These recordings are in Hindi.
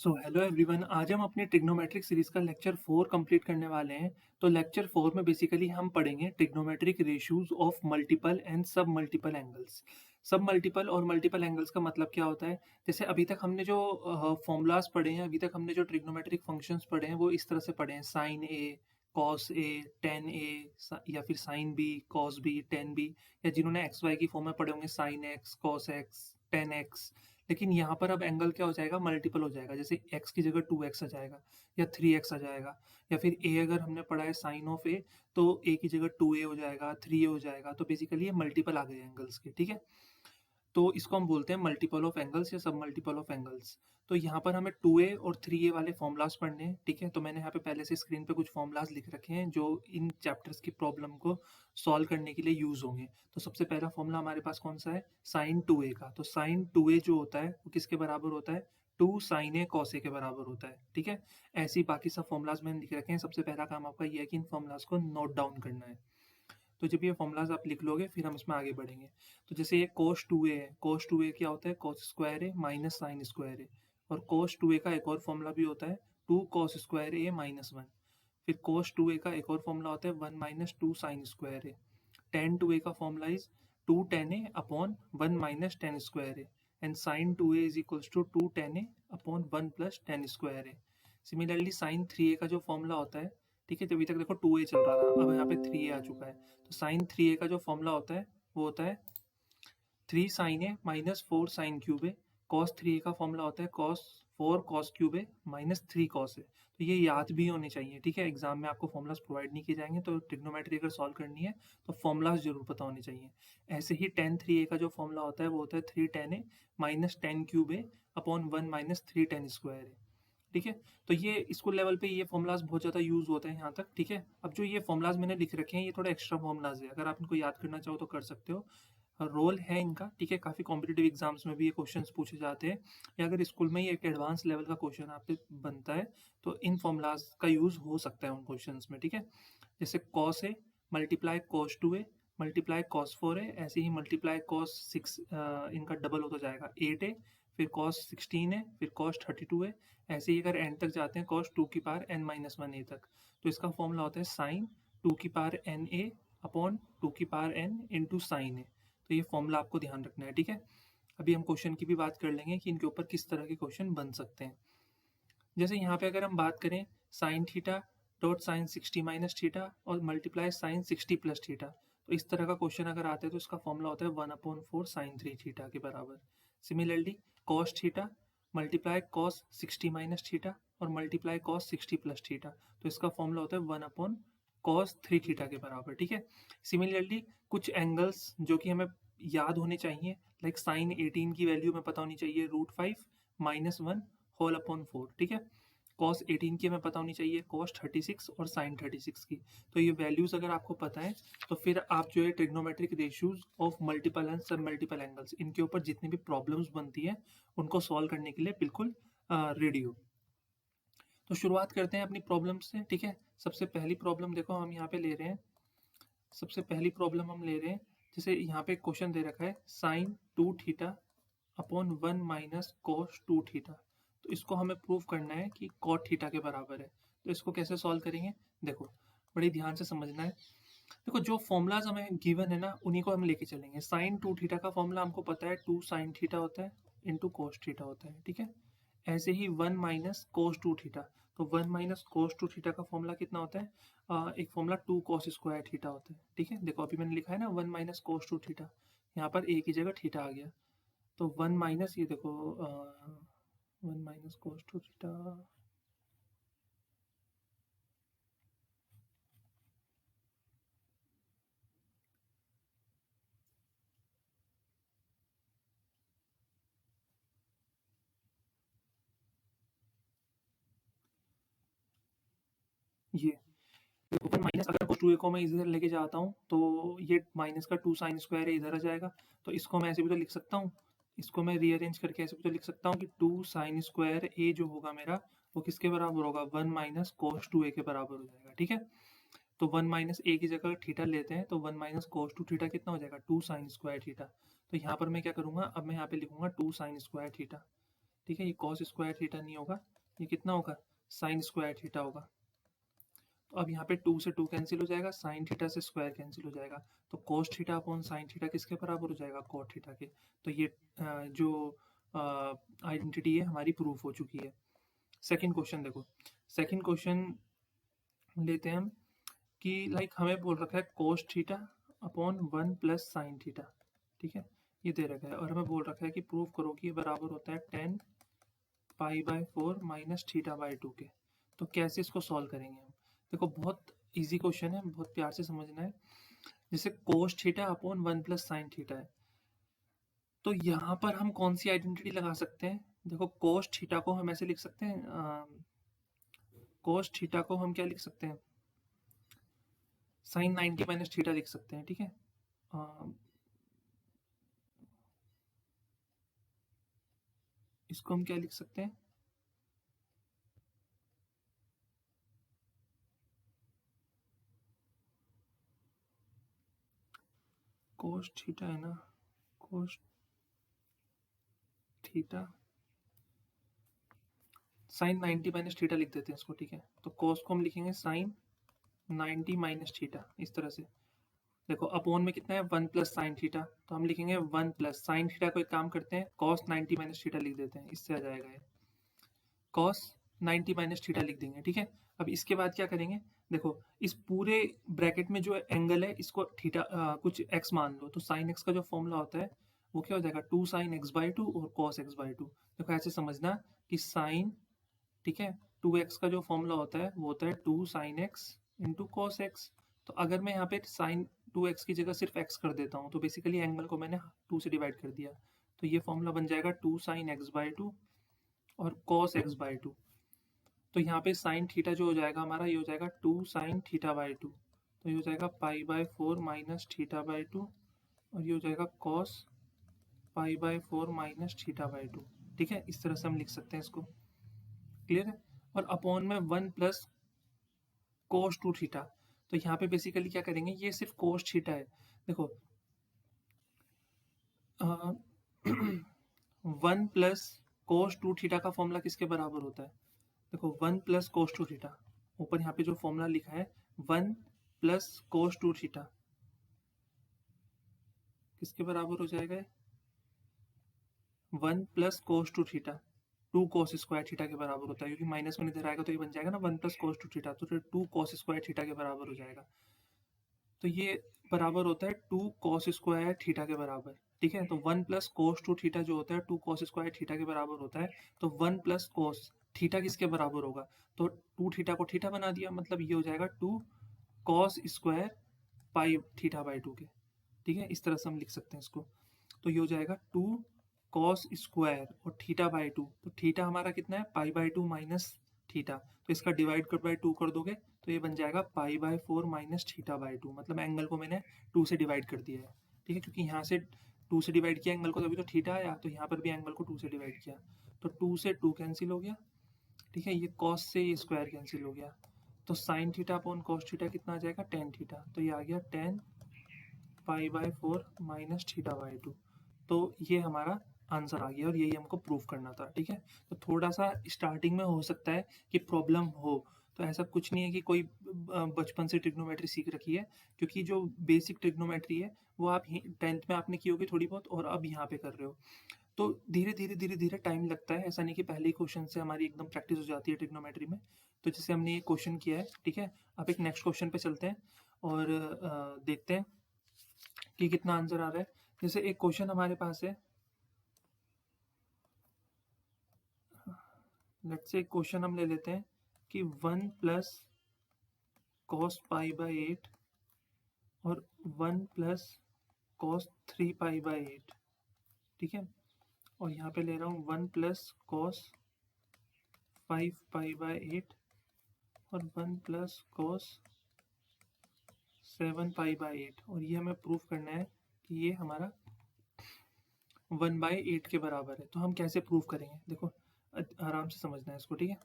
सो हेलो एवरीवन, आज हम अपनी ट्रिग्नोमेट्रिक सीरीज का लेक्चर 4 कंप्लीट करने वाले हैं। तो लेक्चर 4 में बेसिकली हम पढ़ेंगे trigonometric ratios of multiple and सब मल्टीपल एंगल्स। सब मल्टीपल और मल्टीपल एंगल्स का मतलब क्या होता है? जैसे अभी तक हमने जो फॉर्मूलाज पढ़े हैं, अभी तक हमने जो ट्रिग्नोमेट्रिक फंक्शंस पढ़े हैं वो इस तरह से पढ़े हैं: sine A, cos A, tan A, या फिर sine B, cos B, tan B, या जिन्होंने एक्स वाई की फॉर्म में पढ़े होंगे sine X, cos X, tan X. लेकिन यहाँ पर अब एंगल क्या हो जाएगा? मल्टीपल हो जाएगा। जैसे x की जगह 2x आ जाएगा या 3x आ जाएगा, या फिर a अगर हमने पढ़ा है साइन ऑफ a, तो a की जगह 2a हो जाएगा, 3a हो जाएगा। तो बेसिकली ये मल्टीपल आ गए एंगल्स के, ठीक है। तो इसको हम बोलते हैं मल्टीपल ऑफ एंगल्स या सब मल्टीपल ऑफ एंगल्स। तो यहाँ पर हमें 2a और 3a वाले फॉर्मूलाज पढ़ने हैं, ठीक है। तो मैंने यहाँ पे पहले से स्क्रीन पे कुछ फॉर्मूलाज लिख रखे हैं जो इन चैप्टर्स की प्रॉब्लम को सॉल्व करने के लिए यूज होंगे। तो सबसे पहला फॉर्मूला हमारे पास कौन सा है? साइन 2a का। तो साइन 2a जो होता है वो किसके बराबर होता है? 2 साइन ए कॉस ए के बराबर होता है, ठीक है। ऐसे ही बाकी सब फॉर्मूलाज मैंने लिख रखे हैं। सबसे पहला काम आपका ये है कि इन फॉर्मूलाज को नोट डाउन करना है। तो जब ये फॉर्मूलाज आप लिख लोगे फिर हम इसमें आगे बढ़ेंगे। तो जैसे ये cos 2a है, cos 2a क्या होता है? cos स्क्वायर ए माइनस साइन स्क्वायर ए। और cos 2a का एक और फॉर्मूला भी होता है 2 cos स्क्वायर ए माइनस 1। फिर cos 2a का एक और फॉर्मूला होता है 1 minus 2 sine square A. tan 2a का formula is 2 tan a upon 1 minus tan square A. And sin 2a is equals to 2 tan a upon 1 plus tan square A. Similarly sin 3a का जो फॉर्मूला होता है, ठीक है, तो अभी तक देखो 2a चल रहा था, अब यहाँ पे 3a आ चुका है। तो साइन 3a का जो फॉर्मूला होता है वो होता है 3 साइन ए माइनस 4 साइन क्यूब ए। कॉस 3a का फॉर्मूला होता है cos 4 cos cube A minus 3 cos A. तो ये याद भी होने चाहिए, ठीक है। एग्जाम में आपको फॉर्मूलाज प्रोवाइड नहीं किए जाएंगे, तो ट्रिग्नोमेट्री अगर सॉल्व करनी है तो फॉर्मूलाज जरूर पता होने चाहिए। ऐसे ही टेन 3a का जो फॉर्मूला होता है वो होता है 3 टेन ए माइनस टेन क्यूब ए अपॉन 1 माइनस 3 टेन स्क्वायर ए, ठीक है। तो ये स्कूल लेवल पे ये फॉर्मूलाज बहुत ज़्यादा यूज होते हैं यहाँ तक, ठीक है। अब जो ये फॉर्मूलाज मैंने लिख रखे हैं ये थोड़ा एक्स्ट्रा फॉर्मूलाज है, अगर आप इनको याद करना चाहो तो कर सकते हो। रोल है इनका, ठीक है। काफ़ी कॉम्पिटेटिव एग्जाम्स में भी ये क्वेश्चंस पूछे जाते हैं, या अगर स्कूल में ही एक एडवांस लेवल का क्वेश्चन आपसे बनता है तो इन फॉर्मूलाज का यूज हो सकता है उन क्वेश्चंस में, ठीक है। जैसे cos a multiply cos 2a multiply cos 4a, ऐसे ही मल्टीप्लाई कॉस 6, इनका डबल होता जाएगा 8a, फिर कॉस 16 है, फिर कॉस 32 है। ऐसे ही अगर एंड तक जाते हैं कॉस 2 की पावर n माइनस 1a तक, तो इसका फॉर्मूला होता है साइन 2 की पावर n a अपॉन 2 की पावर n इंटू साइन ए। तो ये फॉर्मूला आपको ध्यान रखना है, ठीक है। अभी हम क्वेश्चन की भी बात कर लेंगे कि इनके ऊपर किस तरह के क्वेश्चन बन सकते हैं। जैसे यहाँ पे अगर हम बात करें sine theta dot sine 60 minus theta और मल्टीप्लाई साइन 60 प्लस थीटा, तो इस तरह का क्वेश्चन अगर आता है तो इसका फॉर्मूला होता है 1/4 साइन 3 थीटा के बराबर। Similarly cos theta multiply cos 60 minus theta और मल्टीप्लाई कॉस 60 प्लस थीटा, तो इसका फॉर्मूला होता है 1/cos 3 थीटा के बराबर, ठीक है। सिमिलरली कुछ एंगल्स जो कि हमें याद होने चाहिए, लाइक साइन 18 की वैल्यू हमें पता होनी चाहिए √5 माइनस 1 होल अपॉन 4, ठीक है। कॉस 18 की हमें पता होनी चाहिए कॉस 36 और साइन 36 की। तो ये वैल्यूज अगर आपको पता है तो फिर आप जो है trigonometric ratios of multiple and सब मल्टीपल एंगल्स, इनके ऊपर जितनी भी प्रॉब्लम्स बनती है उनको सॉल्व करने के लिए बिल्कुल रेडी हो। तो शुरुआत करते हैं अपनी प्रॉब्लम से, ठीक है। सबसे पहली प्रॉब्लम देखो हम यहाँ पे ले रहे हैं, सबसे पहली प्रॉब्लम हम ले रहे हैं, जैसे यहाँ पे क्वेश्चन दे रखा है sine 2 theta upon 1 minus cos 2 theta. तो इसको हमें प्रूव करना है कि कॉट थीटा के बराबर है। तो इसको कैसे सॉल्व करेंगे? देखो बड़ी ध्यान से समझना है। देखो जो फॉर्मूलाज हमें गिवन है ना उन्हीं को हम लेके चलेंगे। साइन 2 थीटा का फॉर्मूला हमको पता है 2 साइन थीटा होता है इंटू कॉस थीटा होता है, ठीक है। ऐसे ही 1 माइनस कोस 2 थीटा, तो 1 माइनस कोस 2 थीटा का फॉर्मूला कितना होता है? एक फॉर्मूला 2 कॉस स्क्वायर थीटा होता है, ठीक है। देखो अभी मैंने लिखा है ना 1 माइनस कोस 2 थीटा, यहाँ पर ए की जगह थीटा आ गया। तो 1 माइनस ये देखो 1 माइनस कोस 2 थीटा, ये देखो 1 माइनस अगर कोस 2 को मैं इधर लेके जाता हूँ तो ये माइनस का 2 साइन स्क्वायर है इधर आ जाएगा। तो इसको मैं ऐसे भी तो लिख सकता हूँ, इसको मैं रीअरेंज करके ऐसे भी तो लिख सकता हूँ कि 2 साइन स्क्वायर ए जो होगा मेरा वो किसके बराबर होगा? 1 माइनस कोस 2 ए के बराबर हो जाएगा, ठीक है। तो 1 माइनस ए की जगह थीटा लेते हैं तो 1 माइनस कोस 2 थीटा कितना हो जाएगा? 2 साइन स्क्वायर थीटा। तो यहाँ पर मैं क्या करूँगा, अब मैं यहाँ पे लिखूंगा 2 साइन स्क्वायर थीटा, ठीक है। ये कॉस स्क्वायर थीटा नहीं होगा, ये कितना होगा, साइन स्क्वायर थीटा होगा। तो अब यहाँ पे 2 से 2 कैंसिल हो जाएगा, साइन थीटा से स्क्वायर कैंसिल हो जाएगा, तो cos theta upon sine theta किसके बराबर हो जाएगा, कॉट थीटा के। तो ये जो आइडेंटिटी है हमारी प्रूफ हो चुकी है। सेकंड क्वेश्चन देखो, सेकंड क्वेश्चन लेते हैं हम कि लाइक हमें बोल रखा है cos theta upon 1 plus sine theta, ठीक है, ये दे रखा है और हमें बोल रखा है कि प्रूव करो कि ये बराबर होता है 10 pi by 4 minus theta by 2 के। तो कैसे इसको सॉल्व करेंगे हम, देखो बहुत इजी क्वेश्चन है, बहुत प्यार से समझना है। जैसे cos theta upon 1 plus sine theta है, तो यहाँ पर हम कौन सी आइडेंटिटी लगा सकते हैं, देखो कोस थीटा को हम ऐसे लिख सकते हैं, कोस थीटा को हम क्या लिख सकते हैं, साइन 90 माइनस थीटा लिख सकते हैं, ठीक है। इसको हम क्या लिख सकते हैं, कोस थीटा है ना, cos theta sine 90 minus theta लिख देते हैं इसको, ठीक है। तो कोस को हम लिखेंगे साइन 90 माइनस थीटा, इस तरह से। देखो अपॉन में कितना है 1 प्लस साइन थीटा, तो हम लिखेंगे 1 प्लस साइन थीटा को एक काम करते हैं कॉस 90 माइनस थीटा लिख देते हैं, इससे आ जाएगा ये कॉस 90 माइनस थीटा लिख देंगे, ठीक है। अब इसके बाद क्या करेंगे, देखो इस पूरे ब्रैकेट में जो एंगल है इसको थीटा कुछ एक्स मान लो, तो साइन एक्स का जो फॉर्मूला होता है वो क्या हो जाएगा 2 साइन एक्स बाई 2 और कॉस एक्स बाई 2। देखो ऐसे समझना कि साइन, ठीक है, 2x का जो फॉर्मूला होता है वो होता है 2 sine x into cos x. तो अगर मैं यहाँ पे साइन 2x की जगह सिर्फ x कर देता हूँ तो बेसिकली एंगल को मैंने 2 से डिवाइड कर दिया, तो ये फॉर्मूला बन जाएगा 2 साइन एक्स बाई 2 और कॉस एक्स बाई 2। तो यहाँ पे साइन थीटा जो हो जाएगा हमारा ये हो जाएगा 2 साइन थीटा बाई 2, तो ये हो जाएगा pi by 4 minus theta by 2 और ये हो जाएगा cos pi bye 4 minus theta by 2, ठीक है। इस तरह से हम लिख सकते हैं इसको, क्लियर है। और अपॉन में 1 प्लस कोस 2 थीटा, तो यहाँ पे बेसिकली क्या करेंगे, ये सिर्फ कोस थीटा है, देखो 1 प्लस कोस 2 थीटा का फॉर्मूला किसके बराबर होता है, देखो 1 प्लस कोस 2 थीटा, ऊपर यहाँ पे जो फॉर्मूला लिखा है 1 प्लस कोस 2 थीटा किसके बराबर हो जाएगा, 1 plus cos 2 theta 2 cos square theta के बराबर होता है, क्योंकि माइनस में इधर आएगा तो ये बन जाएगा ना 1 प्लस कोस 2 थीटा, तो 2 कॉस स्क्वायर थीटा के बराबर हो जाएगा। तो ये बराबर होता है 2 कॉस स्क्वायर थीटा के बराबर, ठीक है। तो 1 प्लस कोस 2 थीटा जो होता है 2 कॉस स्क्वायर थीटा के बराबर होता है, तो 1 प्लस कोस थीटा किसके बराबर होगा, तो 2 थीटा को थीटा बना दिया, मतलब ये हो जाएगा 2 cos square pi theta by 2 के, ठीक है। इस तरह से हम लिख सकते हैं इसको, तो ये हो जाएगा 2 कॉस स्क्वायर और थीटा बाई 2, तो थीटा हमारा कितना है पाई बाई 2 माइनस थीटा, तो इसका डिवाइड कर बाई 2 कर दोगे तो ये बन जाएगा pi by 4 minus theta by 2, मतलब एंगल को मैंने 2 से डिवाइड कर दिया है, ठीक है, क्योंकि यहाँ से 2 से डिवाइड किया एंगल को तभी तो थीटा आया, तो यहाँ पर भी एंगल को 2 से डिवाइड किया, तो 2 से 2 कैंसिल हो गया, ठीक है। ये कॉस से ये स्क्वायर कैंसिल हो गया, तो sine theta upon cos theta कितना आ जाएगा 10 थीटा, तो ये आ गया 10 pi by 4 minus theta by 2। तो ये हमारा आंसर आ गया और यही हमको प्रूफ करना था, ठीक है। तो थोड़ा सा स्टार्टिंग में हो सकता है कि प्रॉब्लम हो, तो ऐसा कुछ नहीं है कि कोई बचपन से ट्रिग्नोमेट्री सीख रखी है, क्योंकि जो बेसिक ट्रिग्नोमेट्री है वो आप 10th में आपने की होगी थोड़ी बहुत और अब यहाँ पे कर रहे हो, तो धीरे धीरे धीरे धीरे टाइम लगता है, ऐसा नहीं कि पहले ही क्वेश्चन से हमारी एकदम प्रैक्टिस हो जाती है ट्रिग्नोमेट्री में। तो जैसे हमने ये क्वेश्चन किया है, ठीक है, अब एक नेक्स्ट क्वेश्चन पे चलते हैं और देखते हैं कि कितना आंसर आ रहा है। जैसे एक क्वेश्चन हमारे पास है, लेट्स से एक क्वेश्चन हम ले लेते हैं कि 1 प्लस कॉस पाई बाई 8 और 1 प्लस कॉस 3 पाई बाई 8, ठीक है, और यहाँ पे ले रहा हूँ 1 प्लस कॉस 5 पाई बाई 8 और 1 प्लस कॉस 7 पाई बाई 8, और ये हमें प्रूफ करना है कि ये हमारा 1 बाई 8 के बराबर है। तो हम कैसे प्रूफ करेंगे, देखो आराम से समझना है इसको, ठीक है।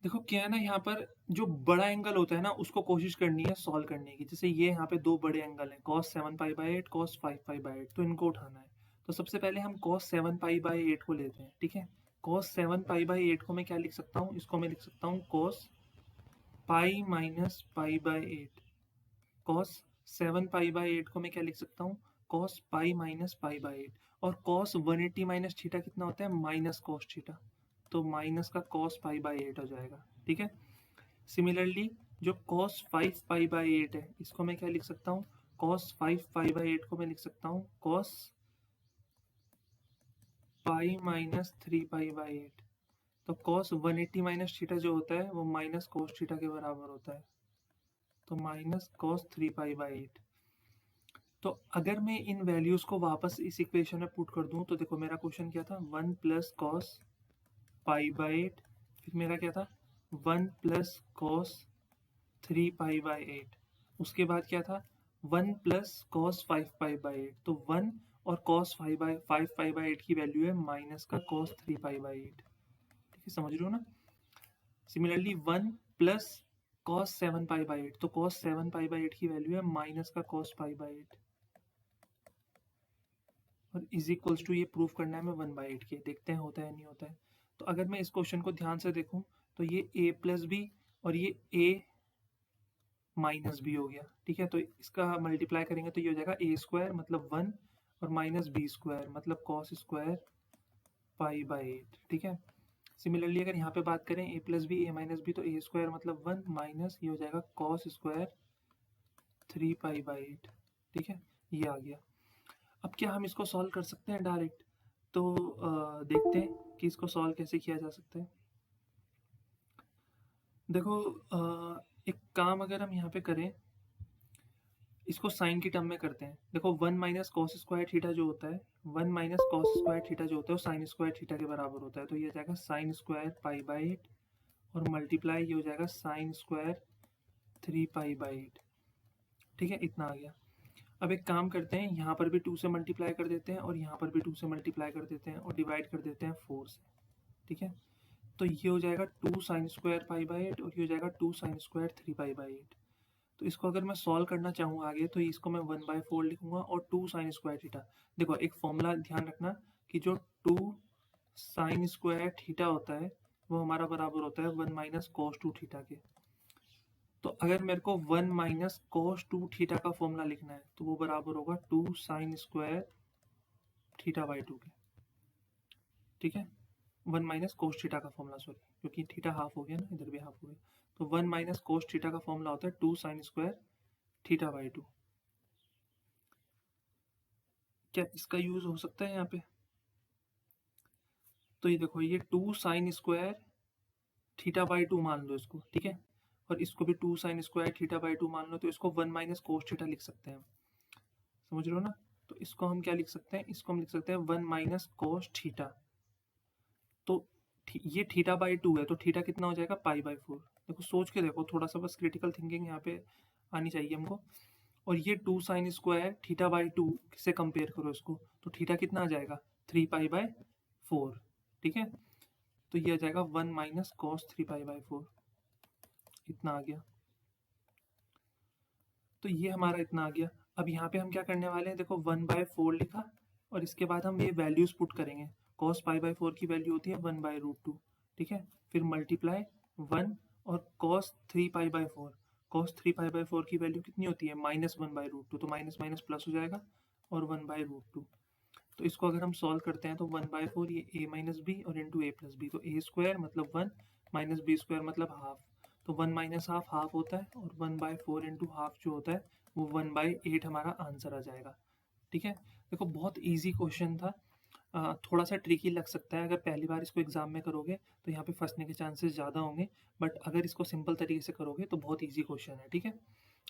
देखो क्या है ना, यहाँ पर जो बड़ा एंगल होता है ना उसको कोशिश करनी है सॉल्व करने की, जैसे ये यहाँ पे दो बड़े एंगल हैं cos 7 pi by 8 cos 5 pi by 8, तो इनको उठाना है। तो सबसे पहले हम कॉस 7 पाई बाई 8 को लेते हैं, ठीक है, cos 7 पाई/8 को मैं क्या लिख सकता हूँ, इसको मैं लिख सकता हूँ cos pi minus pi by 8। cos 7 पाई/8 को मैं क्या लिख सकता हूँ, cos pi minus pi by 8। और cos 180 माइनस थीटा कितना होता है, माइनस cos थीटा, तो माइनस का cos पाई/8 हो जाएगा। ठीक है, सिमिलरली जो cos 5 पाई/8 है, इसको मैं क्या लिख सकता हूँ, cos 5 पाई/8 को मैं लिख सकता हूँ cos पाई माइनस 3 पाई/8। तो cos 180 माइनस थीटा जो होता है वो माइनस cos थीटा के बराबर होता है, तो माइनस cos 3 पाई/8। तो अगर मैं इन वैल्यूज को वापस इस इक्वेशन में पुट कर दूं, तो देखो मेरा क्वेश्चन क्या था, 1 प्लस कॉस पाई/8, फिर मेरा क्या था 1 प्लस कॉस 3 पाई/8, उसके बाद क्या था 1 प्लस कॉस 5 पाई/8। तो 1 और कॉस 5 पाई/8 की वैल्यू है माइनस का कॉस 3 पाई/8। ठीक है, समझ रहे हो ना। सिमिलरली 1 प्लस कॉस 7 पाई/8, तो कॉस 7 पाई/8 की वैल्यू है माइनस का कॉस पाई/8, और इज इक्वल्स टू ये प्रूफ करना है मैं 1/8 के, देखते हैं होता है नहीं होता है। तो अगर मैं इस क्वेश्चन को ध्यान से देखूं, तो ये a प्लस बी और ये a माइनस बी हो गया। ठीक है, तो इसका मल्टीप्लाई करेंगे तो ये हो जाएगा a² मतलब 1 और माइनस b² मतलब cos स्क्वायर पाई/8। ठीक है, सिमिलरली अगर यहाँ पे बात करें a plus B a minus B, तो a² मतलब 1 माइनस ये हो जाएगा cos स्क्वायर 3 पाई/8। ठीक है, ये आ गया। अब क्या हम इसको सॉल्व कर सकते हैं डायरेक्ट, तो देखते हैं कि इसको सॉल्व कैसे किया जा सकता है। देखो एक काम अगर हम यहाँ पे करें, इसको साइन की टर्म में करते हैं। देखो 1 माइनस कॉस स्क्वायर थीटा जो होता है, 1 माइनस कॉस स्क्वायर थीटा जो होता है वो साइन स्क्वायर थीटा के बराबर होता है, तो ये हो जाएगा साइन स्क्वायर पाई/8 और मल्टीप्लाई ये हो जाएगा साइन स्क्वायर 3 पाई/8। ठीक है, इतना आ गया। अब एक काम करते हैं, यहाँ पर भी 2 से मल्टीप्लाई कर देते हैं और यहाँ पर भी 2 से मल्टीप्लाई कर देते हैं और डिवाइड कर देते हैं 4 से। ठीक है, तो ये हो जाएगा 2 साइन स्क्वायर पाई/8 और ये हो जाएगा 2 साइन स्क्वायर 3 पाई/8। तो इसको अगर मैं सॉल्व करना चाहूँ आगे, तो इसको मैं 1/4 लिखूंगा और 2 साइन स्क्वायर थीटा। देखो एक फॉर्मूला ध्यान रखना कि जो 2 साइन स्क्वायर थीटा होता है वो हमारा बराबर होता है 1 माइनस कॉस 2 थीटा के। तो अगर मेरे को 1 माइनस कॉस 2 थीटा का फॉर्मूला लिखना है, तो वो बराबर होगा 2 साइन स्क्वायर थीटा/2 के। ठीक है, 1 माइनस कोस थीटा का फॉर्मूला, सॉरी क्योंकि थीटा हाफ हो गया ना, इधर भी हाफ हो गया, तो 1 माइनस कोस थीटा का फॉर्मूला होता है 2 साइन स्क्वायर थीटा/2। क्या इसका यूज हो सकता है यहाँ पे, तो ये देखो ये 2 साइन स्क्वायर थीटा/2 मान लो इसको। ठीक है, और इसको भी 2 साइन स्क्वायर थीटा/2 मान लो, तो इसको 1 माइनस कोस थीटा लिख सकते हैं, समझ रहे हो ना। तो इसको हम क्या लिख सकते हैं, इसको हम लिख सकते हैं 1 माइनस कोस थीटा। तो ये थीटा/2 है, तो थीटा कितना हो जाएगा पाई/4। देखो सोच के देखो थोड़ा सा, बस क्रिटिकल थिंकिंग यहाँ पे आनी चाहिए हमको। और ये 2 साइन स्क्वायर थीटा/2 से कंपेयर करो इसको, तो थीटा कितना आ जाएगा 3 पाई/4। ठीक है, तो ये आ जाएगा 1 माइनस कॉस 3 पाई/4, इतना आ गया। तो ये हमारा इतना आ गया। अब यहाँ पे हम क्या करने वाले हैं, देखो 1/4 लिखा और इसके बाद हम ये वैल्यूज पुट करेंगे। कॉस पाई/4 की वैल्यू होती है 1/√2। ठीक है, फिर मल्टीप्लाई 1 और कॉस 3 पाई/4, कॉस 3 पाई/4 की वैल्यू कितनी होती है माइनस 1/√2, तो माइनस माइनस प्लस हो जाएगा और 1/√2। तो इसको अगर हम सॉल्व करते हैं तो 1/4 ये a माइनस बी और इंटू a प्लस बी, तो a² मतलब 1 माइनस b² मतलब हाफ, तो 1 माइनस हाफ हाफ होता है और 1/4 इंटू हाफ जो होता है वो 1/8 हमारा आंसर आ जाएगा। ठीक है, देखो बहुत इजी क्वेश्चन था। थोड़ा सा ट्रिकी लग सकता है, अगर पहली बार इसको एग्जाम में करोगे तो यहाँ पे फंसने के चांसेस ज़्यादा होंगे, बट अगर इसको सिंपल तरीके से करोगे तो बहुत ईजी क्वेश्चन है। ठीक है,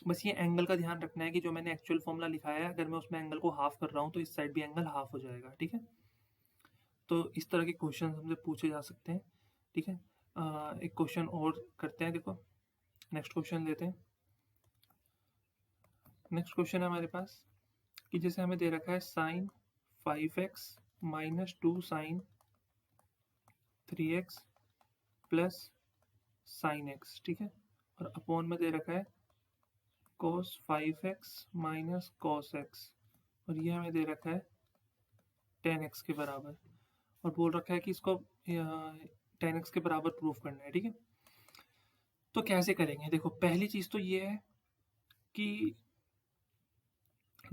बस ये एंगल का ध्यान रखना है कि जो मैंने एक्चुअल फॉर्मूला लिखाया है, अगर मैं उसमें एंगल को हाफ कर रहा हूँ तो इस साइड भी एंगल हाफ हो जाएगा। ठीक है, तो इस तरह के क्वेश्चन हमसे पूछे जा सकते हैं। ठीक है, एक क्वेश्चन और करते हैं, देखो नेक्स्ट क्वेश्चन लेते हैं। नेक्स्ट क्वेश्चन है हमारे पास कि जैसे हमें दे रखा है sine 5x minus 2 sine 3x plus sine x। ठीक है, और अपॉन में दे रखा है cos 5x minus cos x, और ये हमें दे रखा है 10x के बराबर। और बोल रखा है कि इसको 10x के बराबर प्रूफ करना है, ठीक है। तो कैसे करेंगे, देखो पहली चीज़ तो ये है कि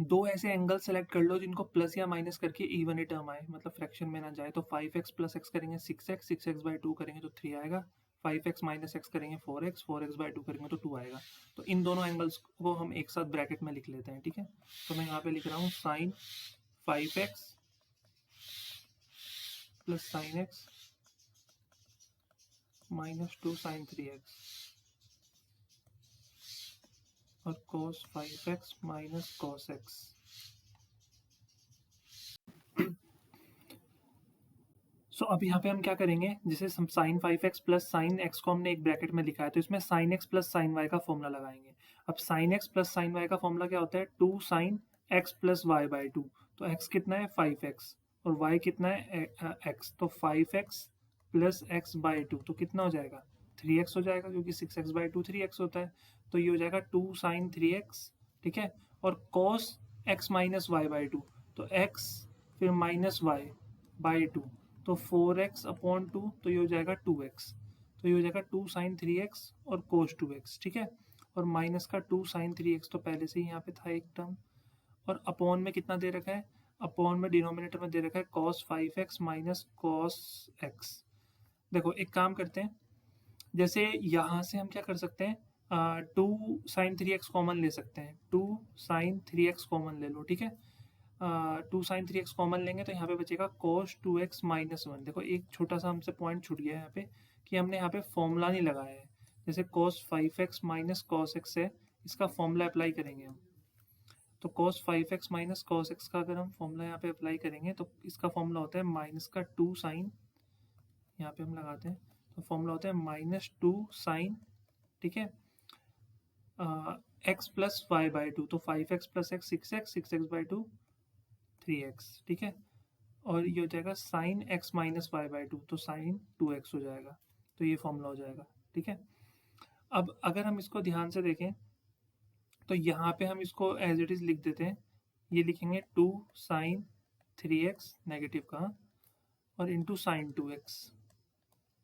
दो ऐसे एंगल सेलेक्ट कर लो जिनको प्लस या माइनस करके इवन ही टर्म आए, मतलब फ्रैक्शन में ना जाए। तो 5x प्लस एक्स करेंगे 6x, 6x बाई 2 करेंगे तो 3 आएगा, 5x माइनस एक्स करेंगे 4x, 4x बाई 2 करेंगे तो 2 आएगा। तो इन दोनों एंगल्स को हम एक साथ ब्रैकेट में लिख लेते हैं, ठीक है। तो मैं यहाँ पे लिख रहा हूँ sine 5x plus sine X minus 2 sine 3x और cos 5x minus cos x। So अब यहाँ पे हम क्या करेंगे, जैसे हम sign 5x plus sine x को हमने एक ब्रैकेट में लिखा है, तो इसमें sine X plus sine Y का फॉर्मूला लगाएंगे। अब sine X plus sine Y का फॉर्मूला क्या होता है, 2 sine X plus Y by 2। तो एक्स कितना है 5x और वाई कितना है एक्स, तो 5x प्लस एक्स बाई 2 तो कितना हो जाएगा 3x हो जाएगा, क्योंकि 6x बाई 2 3x होता है। तो ये हो जाएगा 2 साइन 3x, ठीक है। और cos x minus Y by 2, तो x फिर माइनस वाई बाई 2, तो 4x अपॉन 2, तो ये हो जाएगा 2x। तो ये हो जाएगा 2 साइन 3x और कोस 2x, ठीक है। और माइनस का 2 साइन 3x तो पहले से ही यहाँ पे था एक टर्म, और अपॉन में कितना दे रखा है, अपॉन में डिनोमिनेटर में दे रखा है cos 5x minus cos x। देखो एक काम करते हैं, जैसे यहाँ से हम क्या कर सकते हैं, 2 साइन 3x कॉमन ले सकते हैं, 2 साइन 3x कॉमन ले लो, ठीक है। 2 साइन 3x कॉमन लेंगे तो यहाँ पे बचेगा cos 2x माइनस 1। देखो एक छोटा सा हमसे पॉइंट छूट गया है यहाँ पे, कि हमने यहाँ पे फॉर्मूला नहीं लगाया है। जैसे cos 5x minus cos x है, इसका फॉर्मूला अप्लाई करेंगे हम। तो cos 5x minus cos x का अगर हम फॉर्मूला यहाँ पे अप्लाई करेंगे तो इसका फॉर्मूला होता है माइनस का 2 साइन, यहाँ पे हम लगाते हैं, तो फॉर्मूला होता है माइनस 2 साइन, ठीक है, एक्स प्लस वाई बाई 2। तो 5x plus x 6x, 6x by 2 3x, ठीक है। और ये हो जाएगा sine x minus Y by 2, तो साइन 2x हो जाएगा। तो ये फॉर्मूला हो जाएगा, ठीक है। अब अगर हम इसको ध्यान से देखें तो यहाँ पे हम इसको एज इट इज़ लिख देते हैं। ये लिखेंगे 2 साइन 3x नेगेटिव का और इंटू साइन 2x।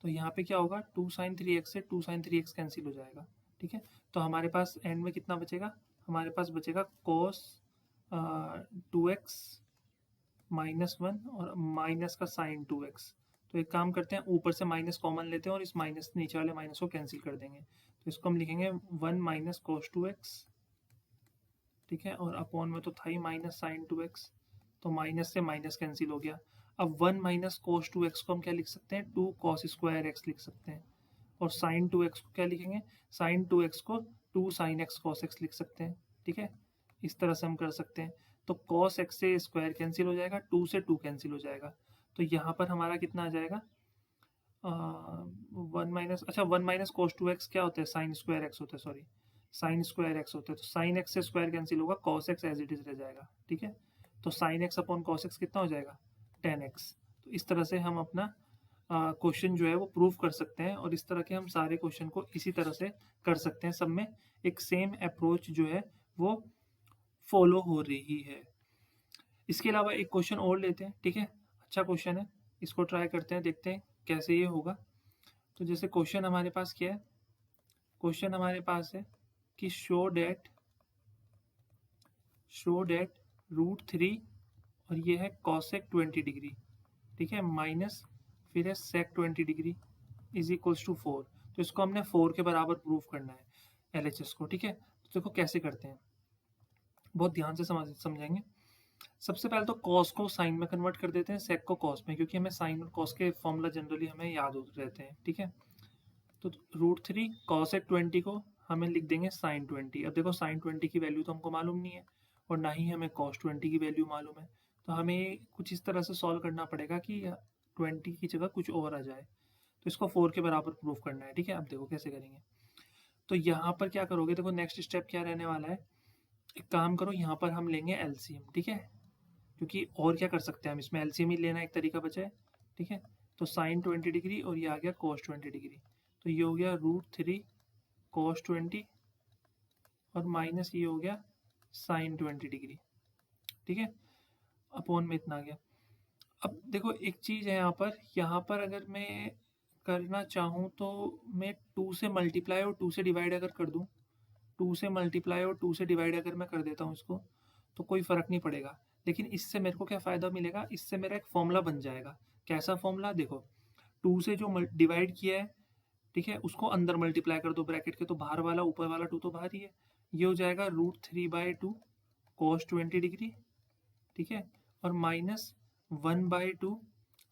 तो यहाँ पे क्या होगा, 2 साइन 3x से 2 साइन 3x कैंसिल हो जाएगा, ठीक है। तो हमारे पास एंड में कितना बचेगा, हमारे पास बचेगा cos 2x माइनस 1 और माइनस का साइन 2x। तो एक काम करते हैं, ऊपर से माइनस कॉमन लेते हैं और इस माइनस नीचे वाले माइनस को कैंसिल कर देंगे। तो इसको हम लिखेंगे 1 माइनस cos 2x, ठीक है। और अपॉन में तो था ही माइनस साइन 2x, तो माइनस से माइनस कैंसिल हो गया। अब 1 माइनस cos 2x को हम क्या लिख सकते हैं, 2 cos स्क्वायर x लिख सकते हैं। और साइन 2x को क्या लिखेंगे, साइन 2x को 2 साइन x cos x लिख सकते हैं, ठीक है। इस तरह से हम कर सकते हैं। तो cos x से स्क्वायर कैंसिल हो जाएगा, 2 से 2 कैंसिल हो जाएगा। तो यहाँ पर हमारा कितना आ जाएगा, 1 माइनस, अच्छा 1 माइनस cos 2x क्या होता है, साइन स्क्वायर x होता है, सॉरी साइन स्क्वायर x होता है। तो साइन x से स्क्वायर कैंसिल होगा, cos x as it is रह जाएगा, ठीक है। तो sine x upon cos x कितना हो जाएगा 10x। तो इस तरह से हम अपना क्वेश्चन जो है वो प्रूव कर सकते हैं, और इस तरह के हम सारे क्वेश्चन को इसी तरह से कर सकते हैं। सब में एक सेम अप्रोच जो है वो फॉलो हो रही है। इसके अलावा एक क्वेश्चन और लेते हैं, ठीक है। अच्छा क्वेश्चन है, इसको ट्राई करते हैं, देखते हैं कैसे ये होगा। तो जैसे क्वेश्चन हमारे पास क्या है, क्वेश्चन हमारे पास है कि शो डेट √3 और ये है कॉसेक 20 डिग्री, ठीक है, माइनस फिर है सेक 20 डिग्री इज इक्वल्स टू 4। तो इसको हमने 4 के बराबर प्रूफ करना है LHS को, ठीक है। तो देखो कैसे करते हैं, बहुत ध्यान से समझेंगे। सबसे पहले तो कॉस को साइन में कन्वर्ट कर देते हैं, सेक को कॉस में, क्योंकि हमें साइन और कॉस के फॉर्मूला जनरली हमें याद होते रहते हैं, ठीक है। तो √3 कॉसेक 20 को हमें लिख देंगे साइन 20। अब देखो साइन 20 की वैल्यू तो हमको मालूम नहीं है और ना ही हमें कॉस 20 की वैल्यू मालूम है। तो हमें कुछ इस तरह से सॉल्व करना पड़ेगा कि 20 की जगह कुछ और आ जाए। तो इसको 4 के बराबर प्रूफ करना है, ठीक है। अब देखो कैसे करेंगे। तो यहाँ पर क्या करोगे, देखो नेक्स्ट स्टेप क्या रहने वाला है, एक काम करो, यहाँ पर हम लेंगे LCM, ठीक है, क्योंकि और क्या कर सकते हैं हम इसमें, LCM ही लेना एक तरीका बचा है, ठीक है। तो साइन 20 डिग्री और ये आ गया cos 20 डिग्री, तो ये हो गया √3 cos 20 और माइनस ये हो गया साइन 20 डिग्री, ठीक है, अपॉन में इतना आ गया। अब देखो एक चीज़ है यहाँ पर अगर मैं करना चाहूँ तो मैं 2 से मल्टीप्लाई और 2 से डिवाइड अगर कर दूँ, 2 से मल्टीप्लाई और 2 से डिवाइड अगर मैं कर देता हूँ इसको, तो कोई फ़र्क नहीं पड़ेगा। लेकिन इससे मेरे को क्या फ़ायदा मिलेगा, इससे मेरा एक फ़ॉर्मूला बन जाएगा। कैसा फ़ॉर्मूला? देखो, 2 से जो डिवाइड किया है, ठीक है, उसको अंदर मल्टीप्लाई कर दो ब्रैकेट के, तो बाहर वाला ऊपर वाला 2 तो बाहर ही है। ये हो जाएगा √3/2 cos 20 डिग्री, ठीक है, और माइनस 1/2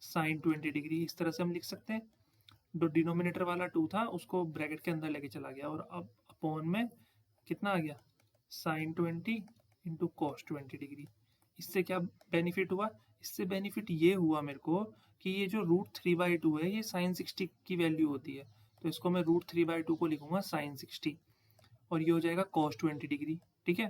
साइन 20 डिग्री। इस तरह से हम लिख सकते हैं। जो डिनोमिनेटर वाला 2 था उसको ब्रैकेट के अंदर लेके चला गया, और अब अपॉन में कितना आ गया, साइन 20 इंटू कॉस 20 डिग्री। इससे क्या बेनिफिट हुआ? इससे बेनिफिट ये हुआ मेरे को कि ये जो √3/2 है ये साइन 60 की वैल्यू होती है, तो इसको मैं √3/2 को लिखूंगा साइन 60, और ये हो जाएगा कॉस 20 डिग्री, ठीक है।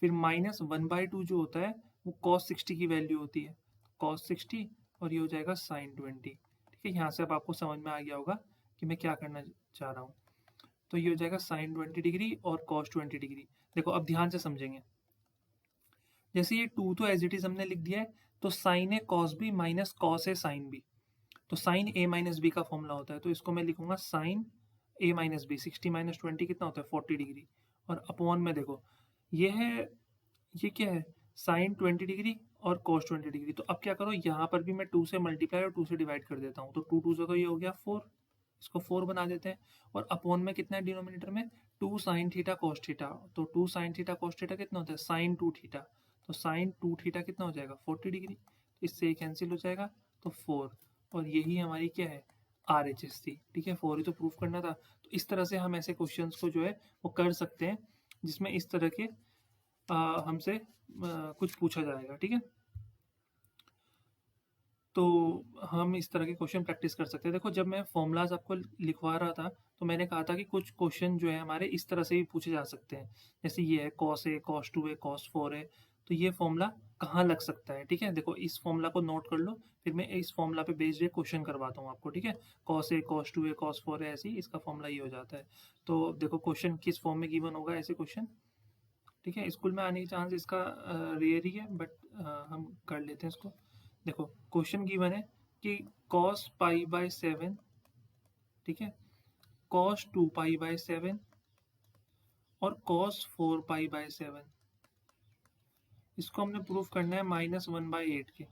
फिर माइनस 1/2 जो होता है वो कॉस 60 की वैल्यू होती है, कॉस 60, और ये हो जाएगा साइन 20, ठीक है। यहाँ से अब आपको समझ में आ गया होगा कि मैं क्या करना चाह रहा हूँ। तो ये हो जाएगा साइन 20 डिग्री और कॉस 20 डिग्री। देखो अब ध्यान से समझेंगे, जैसे ये 2 तो एज इट इज हमने लिख दिया है, तो sign A cos B minus cos A sine B, तो साइन ए माइनस बी का फॉर्मूला होता है, तो इसको मैं लिखूंगा साइन ए माइनस बी, 60 माइनस 20 कितना होता है 40 डिग्री, और अपॉन में देखो ये है, ये क्या है, साइन 20 डिग्री और कॉस 20 डिग्री। तो अब क्या करो, यहाँ पर भी मैं 2 से मल्टीप्लाई और 2 से डिवाइड कर देता हूँ, तो 2 2 से तो ये हो गया 4, इसको 4 बना देते हैं, और अपॉन में कितना है डिनोमिनेटर में, 2 साइन थीटा कॉस थीटा, तो 2 साइन थीटा कॉस थीटा कितना होता है साइन 2 थीटा, तो साइन 2 थीटा कितना हो जाएगा 40 डिग्री, तो इससे ये कैंसिल हो जाएगा, तो 4, और यही हमारी क्या है RHS थी, ठीक है। 4 ही तो प्रूफ करना था। तो इस तरह से हम ऐसे क्वेश्चंस को जो है वो कर सकते हैं, जिसमें इस तरह के हमसे कुछ पूछा जाएगा, ठीक है। तो हम इस तरह के क्वेश्चन प्रैक्टिस कर सकते हैं। देखो जब मैं फॉर्मूलाज आपको लिखवा रहा था, तो मैंने कहा था कि कुछ क्वेश्चन जो है हमारे इस तरह से भी पूछे जा सकते हैं, जैसे ये है कॉस ए कॉस 2 है कॉस 4 है, तो ये फॉर्मूला कहाँ लग सकता है, ठीक है। देखो इस फॉर्मूला को नोट कर लो, फिर मैं इस फॉर्मूला पे बेस्ड एक क्वेश्चन करवाता हूँ आपको, ठीक है। कॉस ए कॉस 2 है कॉस 4 है, ऐसे ही इसका फॉर्मूला ये हो जाता है। तो देखो क्वेश्चन किस फॉर्म में गिवन होगा ऐसे क्वेश्चन, ठीक है। स्कूल में आने के चांस इसका रेयर ही है, बट हम कर लेते हैं इसको। देखो क्वेश्चन गिवन है कि cos π/7, ठीक है, cos 2π/7 और cos 4π/7, इसको हमने प्रूफ करना है -1/8 के।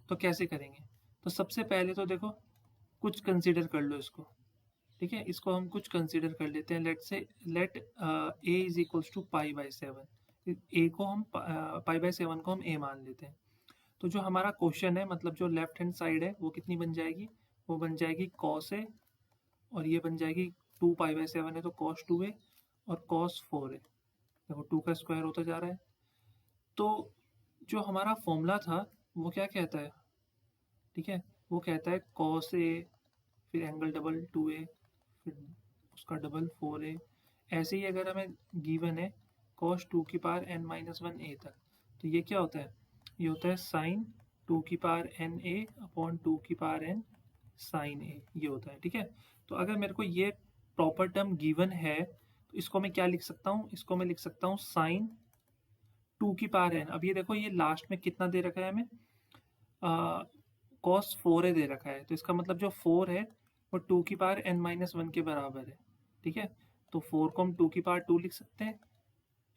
तो कैसे करेंगे? तो सबसे पहले तो देखो कुछ कंसीडर कर लो इसको, ठीक है, इसको हम कुछ कंसीडर कर लेते हैं। Let a is equals to π/7, a को हम π/7 को हम ए मान लेते हैं। तो जो हमारा क्वेश्चन है, मतलब जो लेफ्ट हैंड साइड है वो कितनी बन जाएगी, वो बन जाएगी कॉस ए, और ये बन जाएगी 2π/7 है तो कॉस 2 ए, और कॉस 4 है, देखो 2 का स्क्वायर होता जा रहा है। तो जो हमारा फॉर्मूला था वो क्या कहता है, ठीक है, वो कहता है कॉस ए, फिर एंगल डबल 2a, फिर उसका डबल 4a। ऐसे ही अगर हमें गिवन है कॉस 2 की पावर n-1 a तक, तो ये क्या होता है, ये होता है साइन 2 की पावर n a अपॉन 2 की पावर n साइन a, ये होता है, ठीक है। तो अगर मेरे को ये प्रॉपर टर्म गिवन है, तो इसको मैं क्या लिख सकता हूँ, इसको मैं लिख सकता हूँ साइन 2 की पावर n। अब ये देखो ये लास्ट में कितना दे रखा है हमें, कॉस 4 दे रखा है, तो इसका मतलब जो 4 है वो 2 की पावर n-1 के बराबर है, ठीक है। तो 4 को हम 2 की पावर 2 लिख सकते हैं,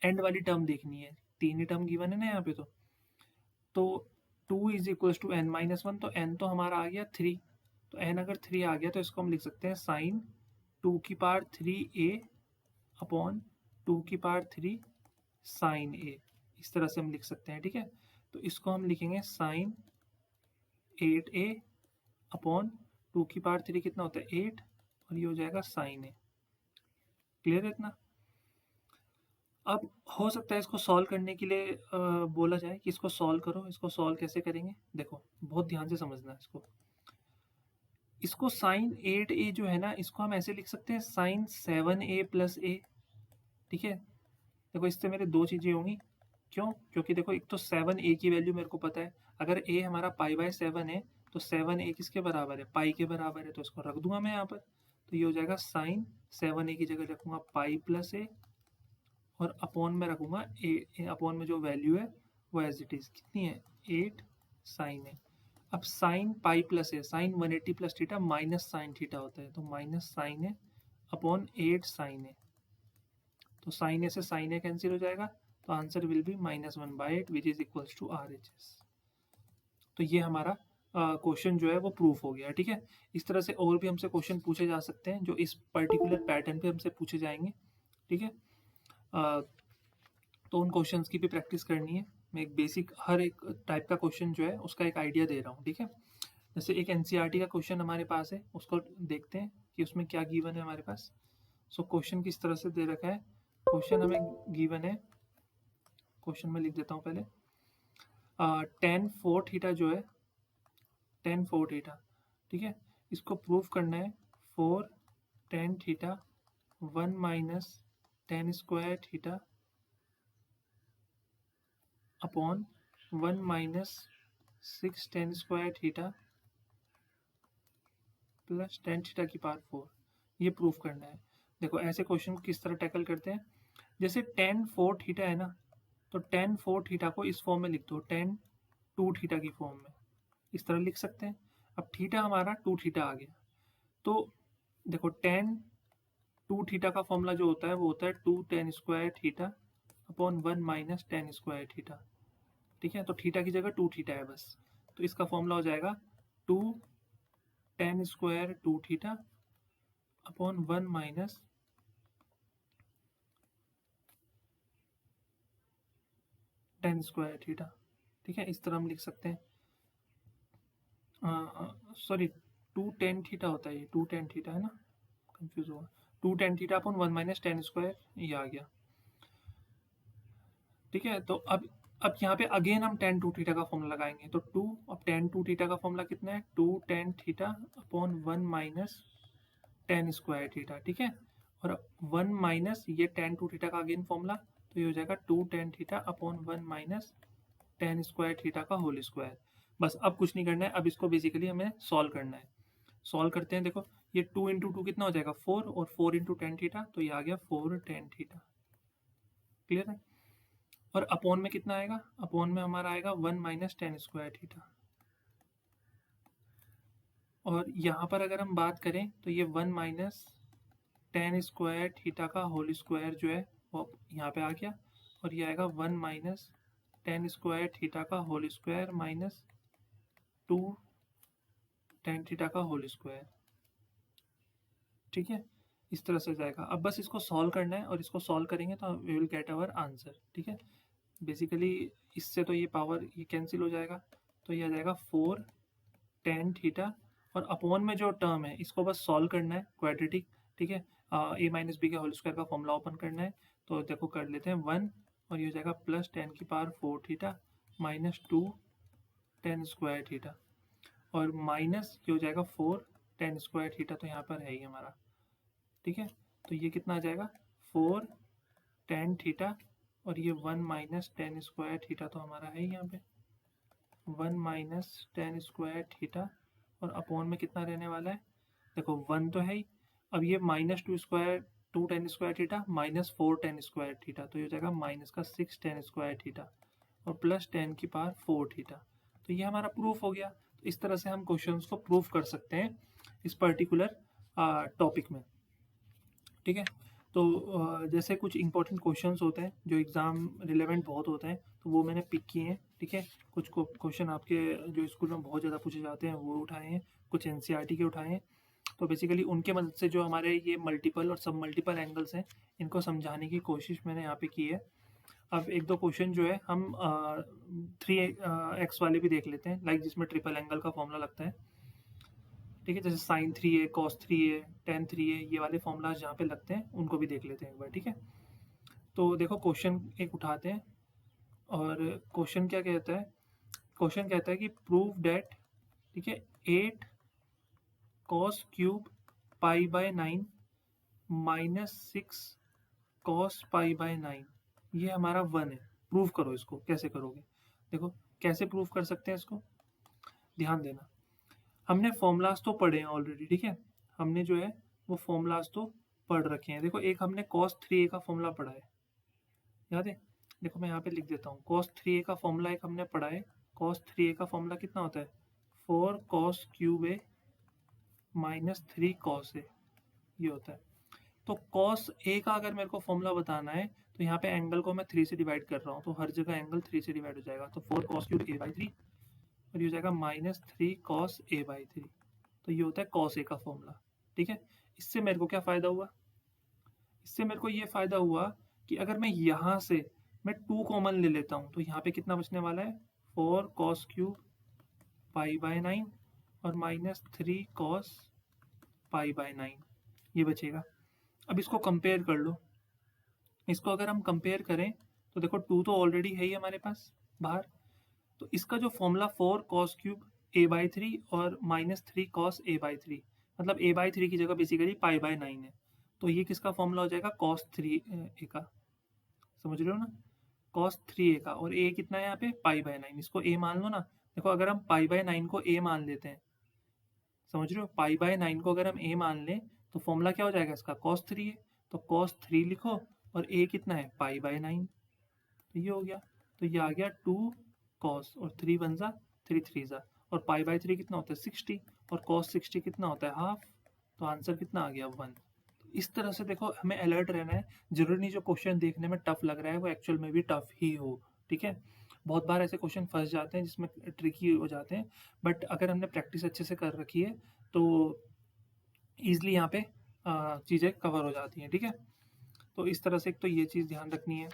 एंड वाली टर्म देखनी है, तीन ही टर्म गिवन है ना यहाँ पे। तो 2 इज इक्वल्स टू n-1, तो n तो हमारा आ गया 3, तो n अगर 3 आ गया तो इसको हम लिख सकते हैं साइन 2 की पावर 3a अपॉन 2 की पावर 3 साइन a, इस तरह से हम लिख सकते हैं, ठीक है। तो इसको हम लिखेंगे साइन 8a अपॉन 2 की पावर 3 कितना होता है 8, और ये हो जाएगा साइन a। क्लियर है इतना? अब हो सकता है इसको सॉल्व करने के लिए बोला जाए कि इसको सॉल्व करो। इसको सॉल्व कैसे करेंगे, देखो बहुत ध्यान से समझना है इसको साइन 8a जो है ना, इसको हम ऐसे लिख सकते हैं साइन 7a प्लस a, ठीक है। देखो इससे मेरे दो चीज़ें होंगी, क्यों, क्योंकि देखो एक तो 7a की वैल्यू मेरे को पता है, अगर a हमारा π/7 है तो 7a किसके बराबर है, पाई के बराबर है, तो इसको रख दूंगा मैं यहाँ पर। तो ये हो जाएगा साइन 7a की जगह रखूंगा पाई प्लस a, और अपॉन में रखूंगा ए, अपॉन में जो वैल्यू है वो एज इट इज़ कितनी है 8 साइन है। अब साइन पाई प्लस है, sine 180 plus theta minus sine theta होता है, तो माइनस साइन है अपॉन 8 साइन है, तो साइन ए से साइन ए कैंसिल हो जाएगा, तो answer will be -1/8 which is equals to RHS। तो ये हमारा क्वेश्चन जो है वो प्रूफ हो गया। ठीक है, इस तरह से और भी हमसे क्वेश्चन पूछे जा सकते हैं जो इस पर्टिकुलर पैटर्न पे हमसे पूछे जाएंगे। ठीक है, तो उन क्वेश्चंस की भी प्रैक्टिस करनी है। मैं एक बेसिक हर एक टाइप का क्वेश्चन जो है उसका एक आइडिया दे रहा हूँ। ठीक है, जैसे एक एनसीईआरटी का क्वेश्चन हमारे पास है, उसको देखते हैं कि उसमें क्या गिवन है हमारे पास। सो क्वेश्चन किस तरह से दे रखा है, क्वेश्चन हमें गिवन है, क्वेश्चन में लिख देता हूँ पहले। टेन फोर थीटा जो है, टेन फोर थीटा, ठीक है, इसको प्रूफ करना है। Four tan theta 1 minus tan square theta upon 1 minus 6 ten square theta plus tan theta की पावर 4, ये प्रूफ करना है। देखो ऐसे क्वेश्चन को किस तरह टैकल करते हैं, जैसे टेन फोर थीटा है ना, तो टेन फोर थीटा को इस फॉर्म में लिख दो, टेन टू थीटा की फॉर्म में, इस तरह लिख सकते हैं। अब थीटा हमारा टू थीटा आ गया, तो देखो टेन टू थीटा का फॉर्मूला जो होता है वो होता है two tan square theta upon 1 minus tan square theta. ठीक है, तो थीटा की जगह टू थीटा है बस, तो इसका फॉर्मूला हो जाएगा two tan square two theta upon 1 minus tan square theta. ठीक है, इस तरह हम लिख सकते हैं। सॉरी, टू टेन थीटा होता है, ये टू टेन थीटा है ना, कंफ्यूज हुआ। Two tan theta upon 1 minus tan square, ये आ गया। ठीक है, तो अब यहाँ पे अगेन हम टेन टू थीटा का फॉर्मूला लगाएंगे, तो टू, अब टेन टू थीटा का फॉर्मूला कितना है, two tan theta upon 1 minus tan square theta. ठीक है, और 1 माइनस ये टेन टू थीटा का अगेन फॉर्मूला, तो ये हो जाएगा two tan theta upon 1 minus tan square theta का होल स्क्वायर। बस अब कुछ नहीं करना है, अब इसको बेसिकली हमें सॉल्व करना है। सॉल्व करते हैं, देखो ये टू इंटू टू कितना हो जाएगा, फोर, और फोर इंटू टेन थीटा, तो ये आ गया फोर टेन थीटा। क्लियर है, और अपॉन में कितना आएगा, अपॉन में हमारा आएगा 1 माइनस टेन स्क्वायर थीटा। और यहाँ पर अगर हम बात करें तो ये 1 माइनस टेन स्क्वायर थीटा का होल स्क्वायर जो है वो यहाँ पे आ गया, और ये आएगा 1 माइनस टेन स्क्वायर थीटा का whole square minus two tan theta का होल स्क्वायर। ठीक है, इस तरह से जाएगा। अब बस इसको सॉल्व करना है, और इसको सॉल्व करेंगे तो we will get our answer. ठीक है, बेसिकली इससे तो ये पावर ये कैंसिल हो जाएगा, तो ये आ जाएगा फोर टेन थीटा, और अपॉन में जो टर्म है इसको बस सॉल्व करना है, क्वाड्रेटिक। ठीक है, ए माइनस बी के होल स्क्वायर का फॉर्मूला ओपन करना है, तो देखो कर लेते हैं वन, और ये हो जाएगा प्लस टेन की power four theta minus two tan square theta, और माइनस ये हो जाएगा फोर टेन स्क्वायर थीटा, तो यहाँ पर है ही हमारा। ठीक है, तो ये कितना आ जाएगा, फोर टेन थीटा, और ये one minus tan square theta तो हमारा है ही यहाँ पे, one minus tan square theta, और अपॉन में कितना रहने वाला है, देखो वन तो है ही, अब ये minus two square two tan square theta minus four tan square theta, तो ये हो जाएगा माइनस का सिक्स टेन स्क्वायर थीटा, और प्लस टेन की पावर फोर थीटा। तो ये हमारा प्रूफ हो गया। तो इस तरह से हम क्वेश्चंस को प्रूफ कर सकते हैं इस पर्टिकुलर टॉपिक में। ठीक है, तो जैसे कुछ इंपॉर्टेंट क्वेश्चंस होते हैं जो एग्ज़ाम रिलेवेंट बहुत होते हैं, तो वो मैंने पिक किए हैं। ठीक है, कुछ क्वेश्चन आपके जो स्कूल में बहुत ज़्यादा पूछे जाते हैं वो उठाए हैं, कुछ एनसीईआरटी के उठाए हैं, तो बेसिकली उनके मदद से जो हमारे ये मल्टीपल और सब मल्टीपल एंगल्स हैं इनको समझाने की कोशिश मैंने यहाँ पे की है। अब एक दो क्वेश्चन जो है हम थ्री एक्स वाले भी देख लेते हैं, लाइक जिसमें ट्रिपल एंगल का फॉर्मूला लगता है। ठीक है, जैसे साइन थ्री है, कॉस थ्री है, टेन थ्री है, ये वाले फॉर्मूलाज जहाँ पे लगते हैं उनको भी देख लेते हैं एक बार। ठीक है, तो देखो क्वेश्चन एक उठाते हैं, और क्वेश्चन क्या कहता है, क्वेश्चन कहता है कि प्रूव डैट, ठीक है, eight cos cube pi by nine minus six cos pi by nine, ये हमारा वन है। प्रूव करो, इसको कैसे करोगे, देखो कैसे प्रूव कर सकते हैं इसको, ध्यान देना। हमने फॉर्मूलाज तो पढ़े हैं ऑलरेडी। ठीक है, हमने जो है वो फॉर्मूलाज तो पढ़ रखे हैं। देखो एक हमने कॉस थ्री ए का फॉर्मूला पढ़ा है, याद है, देखो मैं यहाँ पे लिख देता हूँ, कॉस थ्री ए का फॉर्मूला एक हमने पढ़ा है। कॉस थ्री ए का फॉर्मूला कितना होता है, 4 cos क्यूब ए माइनस 3 cos ए, ये होता है। तो cos ए का अगर मेरे को फॉर्मूला बताना है तो यहाँ पे एंगल को मैं 3 से डिवाइड कर रहा हूँ, तो हर जगह एंगल 3 से डिवाइड हो जाएगा। तो 4 cos क्यूब ए बाई 3 और ये हो जाएगा माइनस 3 cos ए बाई 3। तो ये होता है cos ए का फॉर्मूला। ठीक है, इससे मेरे को क्या फ़ायदा हुआ? इससे मेरे को ये फ़ायदा हुआ कि अगर मैं यहाँ से मैं 2 कॉमन ले लेता हूँ तो यहाँ पे कितना बचने वाला है? 4 cos क्यूब पाई बाय 9 और माइनस 3 cos पाई बाय 9 ये बचेगा। अब इसको कंपेयर कर लो। इसको अगर हम कंपेयर करें तो देखो 2 तो ऑलरेडी है ही हमारे पास बाहर, तो इसका जो formula 4 cos cube A by 3 और माइनस 3 cos ए बाई 3, मतलब ए बाई 3 की जगह बेसिकली पाई बाय 9 है, तो ये किसका फॉर्मूला हो जाएगा? cos 3 ए का। समझ रहे हो ना? cos 3 ए का, और ए कितना है यहाँ पे? Pi by 9। इसको ए मान लो ना। देखो अगर हम पाई बाय 9 को ए मान लेते हैं, समझ रहे हो? पाई बाय 9 को अगर हम ए मान लें तो फॉर्मूला क्या हो जाएगा इसका? cos 3 है। तो cos 3 लिखो और ए कितना है? Pi by 9। तो ये हो गया। तो ये आ गया 2 cos और 3 बन जा 3 3 जा, और पाई बाय 3 कितना होता है? 60, और cos 60 कितना होता है? हाफ। तो आंसर कितना आ गया? 1। इस तरह से देखो हमें अलर्ट रहना है। जरूरी नहीं जो क्वेश्चन देखने में टफ लग रहा है वो एक्चुअल में भी टफ ही हो। ठीक है, बहुत बार ऐसे क्वेश्चन फंस जाते हैं जिसमें ट्रिकी हो जाते हैं, बट अगर हमने प्रैक्टिस अच्छे से कर रखी है तो ईजिली यहाँ पे चीज़ें कवर हो जाती हैं। ठीक है, तो इस तरह से एक तो ये चीज़ ध्यान रखनी है।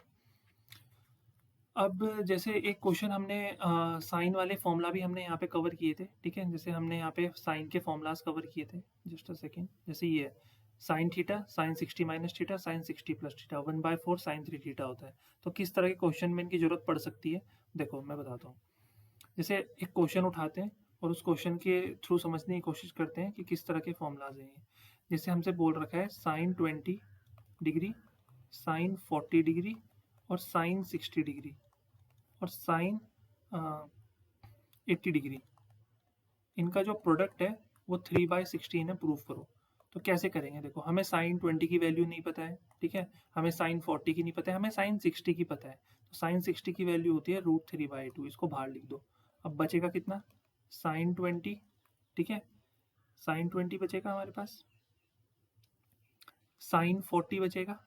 अब जैसे एक क्वेश्चन हमने साइन वाले फॉर्मूला भी हमने यहाँ पे कवर किए थे। ठीक है, जैसे हमने यहाँ पे साइन के फॉर्मूलाज कवर किए थे। जस्ट अ सेकेंड, जैसे ये है sine theta, sine 60 minus theta, sine 60 plus theta, 1/4 sine 3 theta होता है। तो किस तरह के क्वेश्चन में इनकी जरूरत पड़ सकती है, देखो मैं बताता हूँ। जैसे एक क्वेश्चन उठाते हैं और उस क्वेश्चन के थ्रू समझने की कोशिश करते हैं कि किस तरह के फॉर्मूलाज हैं ये। जैसे हमसे बोल रखा है साइन 20 डिग्री, साइन 40 डिग्री और साइन 60 डिग्री और साइन 80 डिग्री, इनका जो प्रोडक्ट है वो 3/16 है, प्रूफ करो। तो कैसे करेंगे? देखो हमें साइन 20 की वैल्यू नहीं पता है, ठीक है, हमें साइन 40 की नहीं पता है, हमें साइन 60 की पता है। तो साइन 60 की वैल्यू होती है √3/2, इसको बाहर लिख दो। अब बचेगा कितना? साइन 20। ठीक है, साइन 20 बचेगा हमारे पास, साइन 40 बचेगा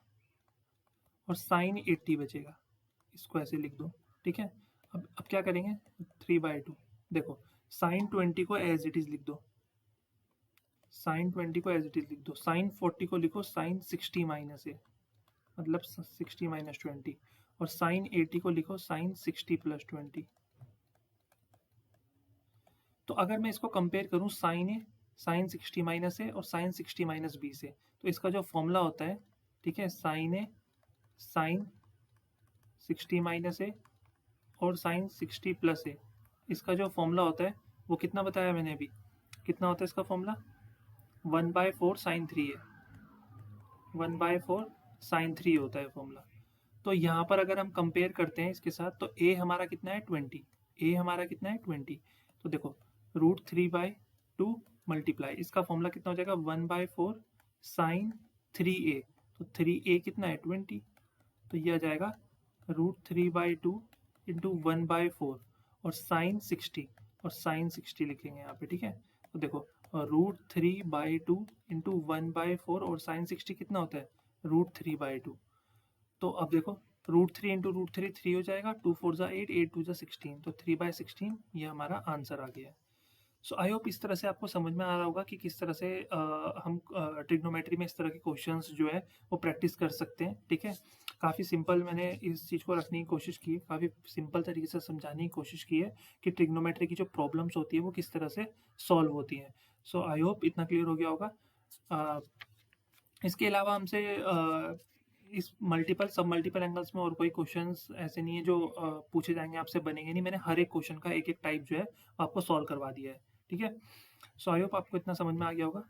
और साइन 80 बचेगा। इसको ऐसे लिख दो। ठीक है, अब क्या करेंगे? 3/2। देखो साइन 20 को एज इट इज लिख दो, साइन 20 को एज इट इज लिख दो, साइन 40 को लिखो साइन 60 माइनस ए, मतलब 60 माइनस 20, और साइन 80 को लिखो साइन 60 प्लस 20। तो अगर मैं इसको कंपेयर करूं साइन ए, साइन 60 माइनस ए और साइन 60 माइनस बी से, तो इसका जो फॉर्मूला होता है, ठीक है, साइन ए साइन 60 माइनस ए और साइन 60 प्लस ए, इसका जो फॉर्मूला होता है वो कितना बताया मैंने अभी? कितना होता है इसका फॉर्मूला? 1/4 साइन 3 है, 1/4 साइन 3 होता है फॉर्मूला। तो यहाँ पर अगर हम कंपेयर करते हैं इसके साथ, तो ए हमारा कितना है? 20। ए हमारा कितना है? 20। तो देखो √3/2 मल्टीप्लाई, इसका फॉर्मूला कितना हो जाएगा? 1/4 साइन 3a। तो 3a कितना है? 20। तो ये आ जाएगा √3/2 इंटू 1/4 और साइन 60, और साइन 60 लिखेंगे यहाँ पे। ठीक है, तो देखो √3/2 इंटू 1/4 और साइन 60 कितना होता है? √3/2। तो अब देखो √3 इंटू √3 3 हो जाएगा, 2 4 जा 8, 8 2 जा 16, तो 3/16 ये हमारा आंसर आ गया है। सो आई होप इस तरह से आपको समझ में आ रहा होगा कि किस तरह से हम ट्रिग्नोमेट्री में इस तरह के क्वेश्चंस जो है वो प्रैक्टिस कर सकते हैं। ठीक है, काफ़ी सिंपल मैंने इस चीज़ को रखने की कोशिश की है, काफ़ी सिंपल तरीके से समझाने की कोशिश की है कि ट्रिग्नोमेट्री की जो प्रॉब्लम्स होती है वो किस तरह से सॉल्व होती हैं। सो आई होप इतना क्लियर हो गया होगा। इसके अलावा हमसे इस मल्टीपल सब मल्टीपल एंगल्स में और कोई क्वेश्चंस ऐसे नहीं है जो पूछे जाएंगे, आपसे बनेंगे नहीं। मैंने हर एक क्वेश्चन का एक एक टाइप जो है आपको सॉल्व करवा दिया है। ठीक है, सो आई होप आपको इतना समझ में आ गया होगा।